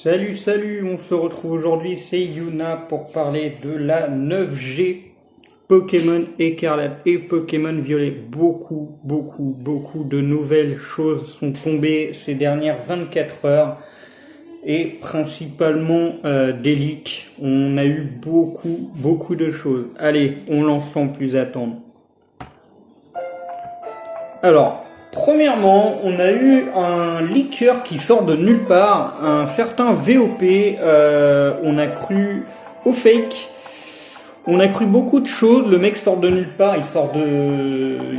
Salut, on se retrouve aujourd'hui, c'est Yuna pour parler de la 9G Pokémon Écarlate et Pokémon Violet. Beaucoup de nouvelles choses sont tombées ces dernières 24 heures et principalement des leaks. On a eu beaucoup de choses. Allez, on lance sans plus attendre. Alors, premièrement, on a eu un leaker qui sort de nulle part, un certain VOP, on a cru au fake, on a cru beaucoup de choses, le mec sort de nulle part, il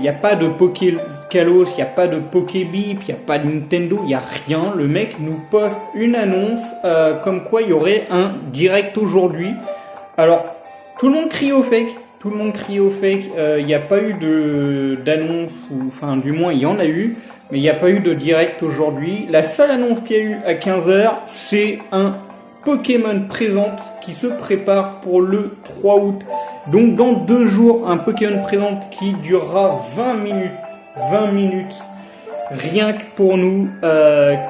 n'y a pas de Pokékalos, il n'y a pas de Pokébip, il n'y a pas de Nintendo, il n'y a rien, le mec nous poste une annonce comme quoi il y aurait un direct aujourd'hui. Alors, tout le monde crie au fake. Il n'y a pas eu d'annonce, enfin du moins il y en a eu, mais il n'y a pas eu de direct aujourd'hui. La seule annonce qu'il y a eu à 15h, c'est un Pokémon présente qui se prépare pour le 3 août. Donc dans 2 jours, un Pokémon présente qui durera 20 minutes. Rien que pour nous.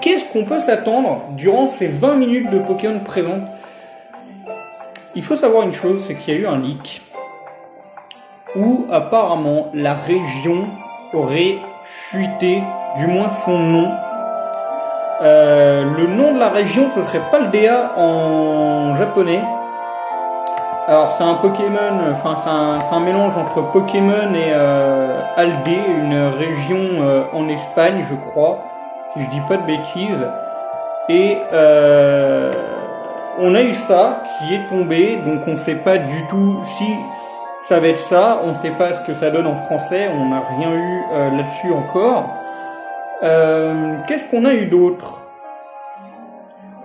Qu'est-ce qu'on peut s'attendre durant ces 20 minutes de Pokémon présente? Il faut savoir une chose, c'est qu'il y a eu un leak où apparemment la région aurait fuité, du moins son nom. Le nom de la région, ce serait Paldea en japonais. Alors c'est un Pokémon, enfin c'est un mélange entre Pokémon et Aldé, une région en Espagne, je crois, si je dis pas de bêtises. Et on a eu ça qui est tombé, donc on sait pas du tout si ça va être ça, on sait pas ce que ça donne en français, on n'a rien eu là-dessus encore. Qu'est-ce qu'on a eu d'autre?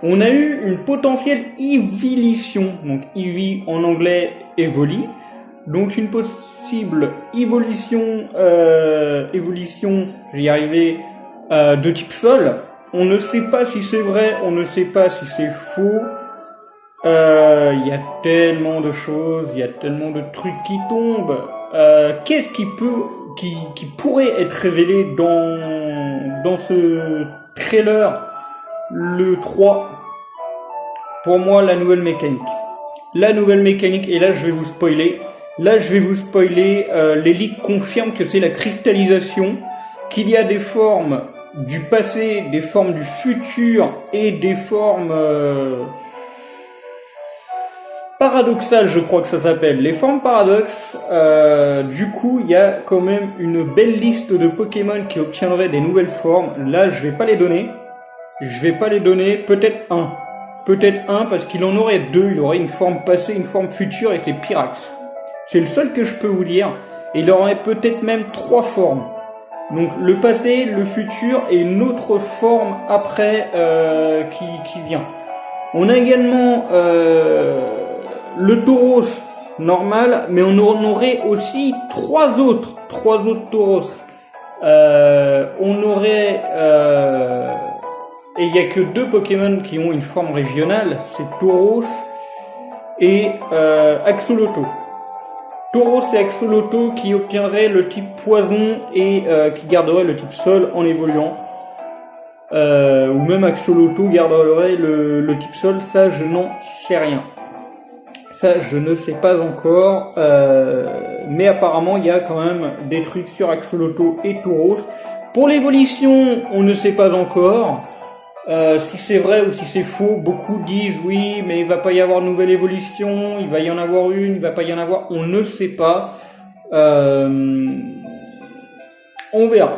On a eu une potentielle évolution, donc Eevee en anglais Evoli, donc une possible évolution, je vais y arriver, de type sol. On ne sait pas si c'est vrai, on ne sait pas si c'est faux. Il y a tellement de choses, il y a tellement de trucs qui tombent. Qu'est-ce qui pourrait être révélé dans ce trailer le 3? Pour moi, la nouvelle mécanique. Et là je vais vous spoiler. Les leaks confirment que c'est la cristallisation, qu'il y a des formes du passé, des formes du futur et des formes paradoxales, je crois que ça s'appelle. Les formes paradoxes, du coup, il y a quand même une belle liste de Pokémon qui obtiendraient des nouvelles formes. Là, je vais pas les donner, peut-être un, parce qu'il en aurait 2, il aurait une forme passée, une forme future, et c'est Pyrax. C'est le seul que je peux vous dire, et il aurait peut-être même 3 formes. Donc le passé, le futur, et une autre forme après qui vient. On a également le Tauros normal, mais on en aurait aussi 3 autres Tauros. On aurait et il y a que 2 Pokémon qui ont une forme régionale, c'est Tauros et Axolotl. Tauros et Axolotl qui obtiendraient le type poison et qui garderaient le type sol en évoluant. Ou même Axolotl garderait le type sol, ça je n'en sais rien. Ça je ne sais pas encore, mais apparemment il y a quand même des trucs sur Axolotl et Tauros. Pour l'évolution, on ne sait pas encore. Si c'est vrai ou si c'est faux, beaucoup disent oui, mais il va pas y avoir de nouvelle évolution, il va y en avoir une, il va pas y en avoir, on ne sait pas. On verra.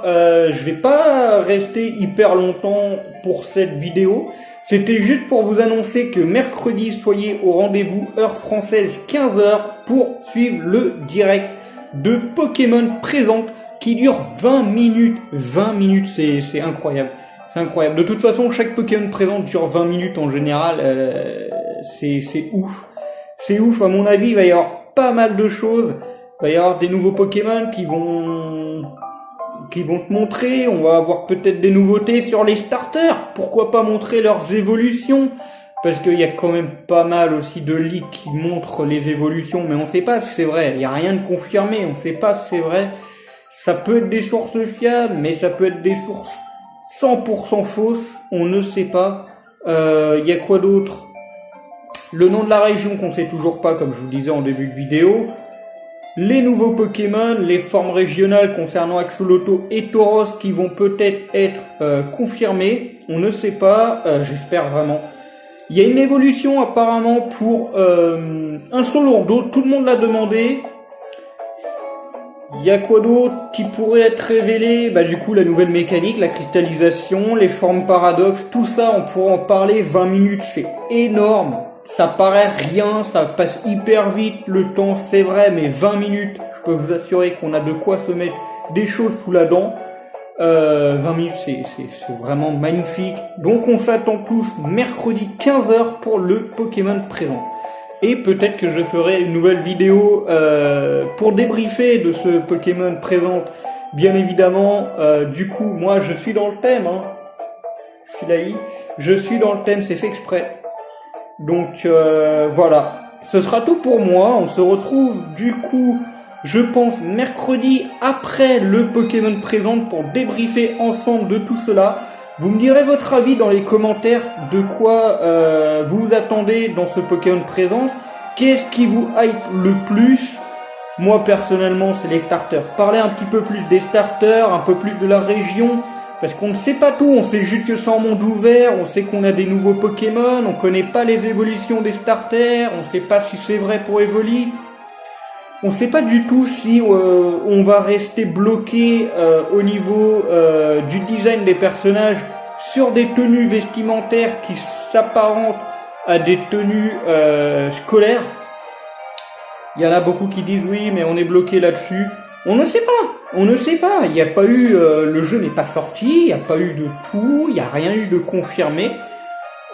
Je vais pas rester hyper longtemps pour cette vidéo. C'était juste pour vous annoncer que mercredi, soyez au rendez-vous, heure française 15h, pour suivre le direct de Pokémon présente qui dure 20 minutes. 20 minutes, c'est incroyable. C'est incroyable. De toute façon, chaque Pokémon présente dure 20 minutes en général. C'est ouf. C'est ouf. À mon avis, il va y avoir pas mal de choses. Il va y avoir des nouveaux Pokémon qui vont se montrer. On va avoir peut-être des nouveautés sur les starters. Pourquoi pas montrer leurs évolutions? Parce qu'il y a quand même pas mal aussi de leaks qui montrent les évolutions, mais on sait pas si c'est vrai. Il y a rien de confirmé. On sait pas si c'est vrai. Ça peut être des sources fiables, mais ça peut être des sources 100% fausse, on ne sait pas. Y a quoi d'autre? Le nom de la région qu'on sait toujours pas, comme je vous le disais en début de vidéo. Les nouveaux Pokémon, les formes régionales concernant Axolotl et Tauros qui vont peut-être être confirmées. On ne sait pas, j'espère vraiment. Il y a une évolution apparemment pour un Solourdo, tout le monde l'a demandé. Il y a quoi d'autre qui pourrait être révélé? Bah du coup la nouvelle mécanique, la cristallisation, les formes paradoxes, tout ça on pourra en parler 20 minutes, c'est énorme. Ça paraît rien, ça passe hyper vite le temps, c'est vrai, mais 20 minutes, je peux vous assurer qu'on a de quoi se mettre des choses sous la dent. 20 minutes, c'est vraiment magnifique. Donc on s'attend tous mercredi 15h pour le Pokémon présent. Et peut-être que je ferai une nouvelle vidéo pour débriefer de ce Pokémon présent. Bien évidemment, du coup, moi je suis dans le thème. Hein. Je suis dans le thème, c'est fait exprès. Donc voilà, ce sera tout pour moi. On se retrouve du coup, je pense, mercredi après le Pokémon présent pour débriefer ensemble de tout cela. Vous me direz votre avis dans les commentaires de quoi vous vous attendez dans ce Pokémon présent. Qu'est-ce qui vous hype le plus? Moi personnellement c'est les starters. Parlez un petit peu plus des starters, un peu plus de la région. Parce qu'on ne sait pas tout, on sait juste que c'est en monde ouvert, on sait qu'on a des nouveaux Pokémon, on connaît pas les évolutions des starters, on sait pas si c'est vrai pour Evoli. On sait pas du tout si on va rester bloqué au niveau du design des personnages sur des tenues vestimentaires qui s'apparentent à des tenues scolaires. Il y en a beaucoup qui disent oui, mais on est bloqué là-dessus. On ne sait pas, on ne sait pas. Il n'y a pas eu, le jeu n'est pas sorti, il n'y a pas eu de tout, il n'y a rien eu de confirmé.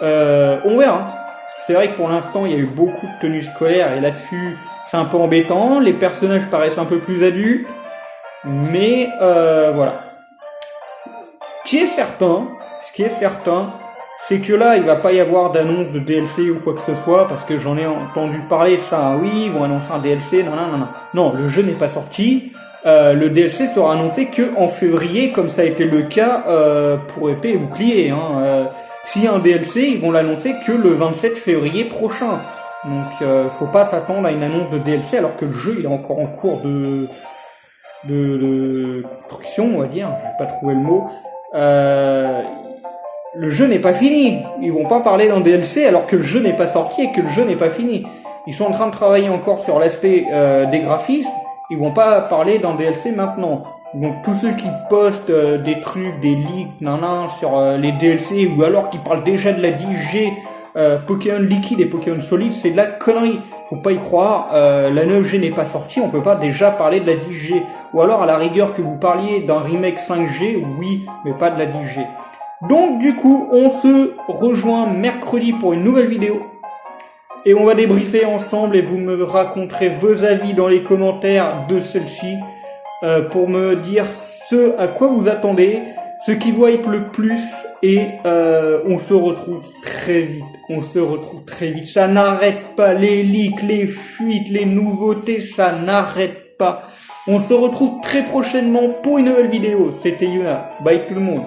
On verra. C'est vrai que pour l'instant, il y a eu beaucoup de tenues scolaires et là-dessus, c'est un peu embêtant. Les personnages paraissent un peu plus adultes, mais voilà. Ce qui est certain, c'est que là, il va pas y avoir d'annonce de DLC ou quoi que ce soit, parce que j'en ai entendu parler de ça. Oui, ils vont annoncer un DLC, non. Non, le jeu n'est pas sorti. Le DLC sera annoncé que en février, comme ça a été le cas pour épée et bouclier. S'il y a un DLC, ils vont l'annoncer que le 27 février prochain. Donc, faut pas s'attendre à une annonce de DLC, alors que le jeu il est encore en cours de construction, on va dire. Je vais pas trouver le mot. Le jeu n'est pas fini. Ils vont pas parler d'un DLC alors que le jeu n'est pas sorti et que le jeu n'est pas fini. Ils sont en train de travailler encore sur l'aspect des graphismes. Ils vont pas parler d'un DLC maintenant. Donc tous ceux qui postent des trucs, des leaks, sur les DLC ou alors qui parlent déjà de la 10G Pokémon liquide et Pokémon solide, c'est de la connerie. Faut pas y croire. La 9G n'est pas sortie, on peut pas déjà parler de la 10G. Ou alors à la rigueur que vous parliez d'un remake 5G, oui, mais pas de la 10G. Donc du coup, on se rejoint mercredi pour une nouvelle vidéo. Et on va débriefer ensemble et vous me raconterez vos avis dans les commentaires de celle-ci pour me dire ce à quoi vous attendez, ce qui vous hype le plus et on se retrouve très vite. Ça n'arrête pas, les leaks, les fuites, les nouveautés, ça n'arrête pas. On se retrouve très prochainement pour une nouvelle vidéo. C'était Yuna. Bye tout le monde.